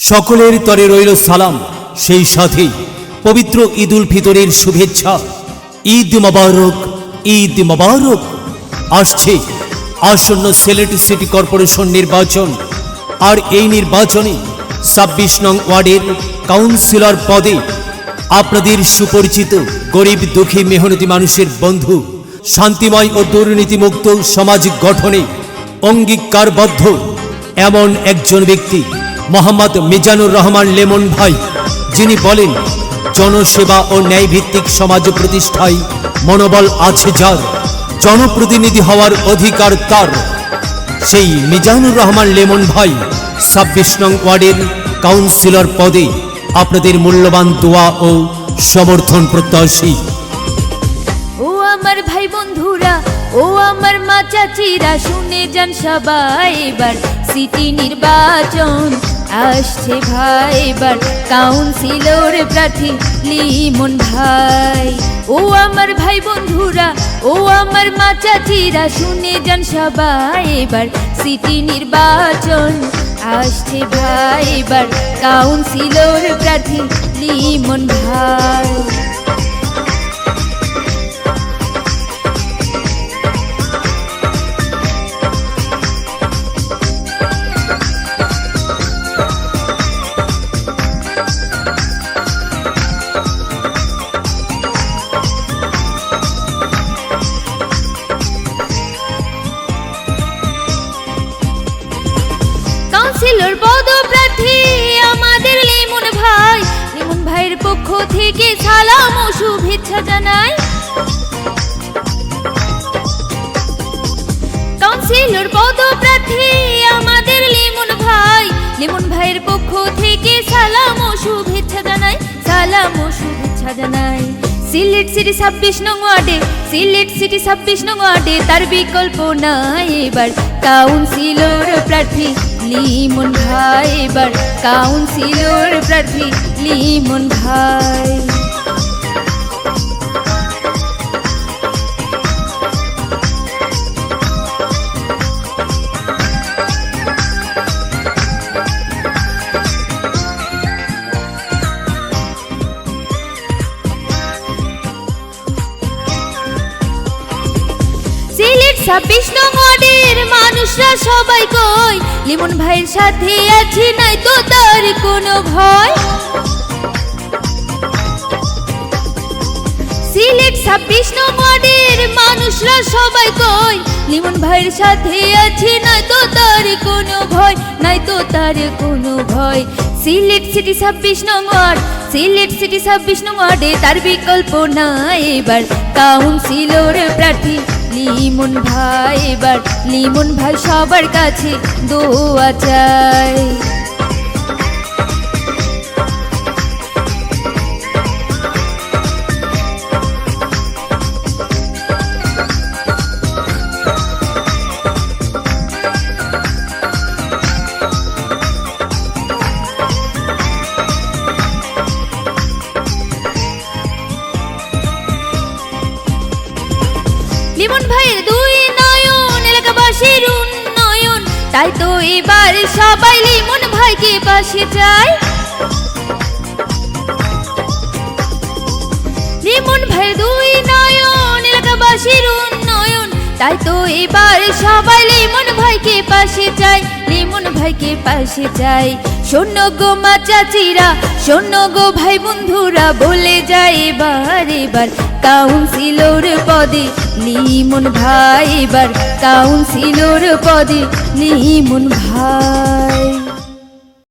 সকলের তরে রইল সালাম, সেই সাথে পবিত্র ঈদ উল ফিতরের শুভেচ্ছা। ঈদ মোবারক, ঈদ মোবারক। আসছে আসন্ন সিলেট সিটি কর্পোরেশন নির্বাচন, আর এই নির্বাচনে ২৬ নং ওয়ার্ডের কাউন্সিলর পদে আপনাদের সুপরিচিত গরিব দুঃখী মেহনতি মানুষের বন্ধু, শান্তিময় ও দুর্নীতিমুক্ত সমাজ গঠনে অঙ্গীকারবদ্ধ এমন একজন ব্যক্তি মোহাম্মদ মিজানুর রহমান লেমন ভাই, যিনি বলেন জনসেবা ও ন্যায়ভিত্তিক সমাজ প্রতিষ্ঠায় মনোবল আছে যার, জনপ্রতিনিধি হওয়ার অধিকার তার। সেই মিজানুর রহমান লেমন ভাই ২৬ নং ওয়ার্ডের কাউন্সিলর পদে আপনাদের মূল্যবান দোয়া ও সমর্থন প্রত্যাশী। ও আমার ভাই বন্ধুরা, ও আমার মা চাচিরা, শুনে যান সবাই, এবার সিটি নির্বাচন আসছে ভাই, এবার কাউন্সিলর প্রার্থী লিমন ভাই। ও আমার ভাই বন্ধুরা, ও আমার মা চাচিরা, শুনে যান সবাই, এবার সিটি নির্বাচন আসছে ভাই, এবার কাউন্সিলর প্রার্থী লিমন ভাই। কাউন্সিলর পদপ্রার্থী আমাদের লিমন ভাই, লিমন ভাইয়ের পক্ষ থেকে সালাম ও শুভেচ্ছা জানাই। কাউন্সিলর পদপ্রার্থী আমাদের লিমন ভাই, লিমন ভাইয়ের পক্ষ থেকে সালাম ও শুভেচ্ছা জানাই, সালাম ও শুভেচ্ছা জানাই। সিলেট সিটি ২৬ নং ওয়ার্ডে, সিলেট সিটি ২৬ নং ওয়ার্ডে তার বিকল্প নাই, এবার কাউন্সিলর প্রার্থী লিমন ভাই, এবার কাউন্সিলর প্রার্থী লিমন ভাই। সিলেট ২৬ নং ওয়ার্ডের মানুষরা সবাই কয়, লিমন ভাইয়ের সাথে আছি, নাই তো তার কোনো ভয়। সিলেট ২৬ নং ওয়ার্ডের মানুষরা সবাই কয়, লিমন ভাইয়ের সাথে আছি, নাই তো তার কোনো ভয়, নাই তো তার কোনো ভয়। সিলেট সিটি ২৬ নং ওয়ার্ড, সিলেট সিটি ২৬ নং ওয়ার্ডে তার বিকল্প নাই, এবার কাউন্সিলর প্রার্থী লিমন ভাই, এবার লিমন ভাই সবার কাছে দোয়া চাই। লিমন ভাইয়ের দুই নয়ন এলাকাবাসীর উন্নয়ন, তাই তো এবার সবাই লিমন ভাইকে পাশে চায়। লিমন ভাইয়ের দুই নয়ন এলাকাবাসীর উন্নয়ন, তাই তো এবার সবাই লিমন ভাইকে পাশে চায়, লিমন ভাইকে পাশে চায়। শোনো গো মা চাচিরা, শোনো গো ভাই বন্ধুরা, বলে যায় এবার, এবার কাউন্সিলর পদে লিমন ভাই, এবার কাউন্সিলর পদে লিমন ভাই।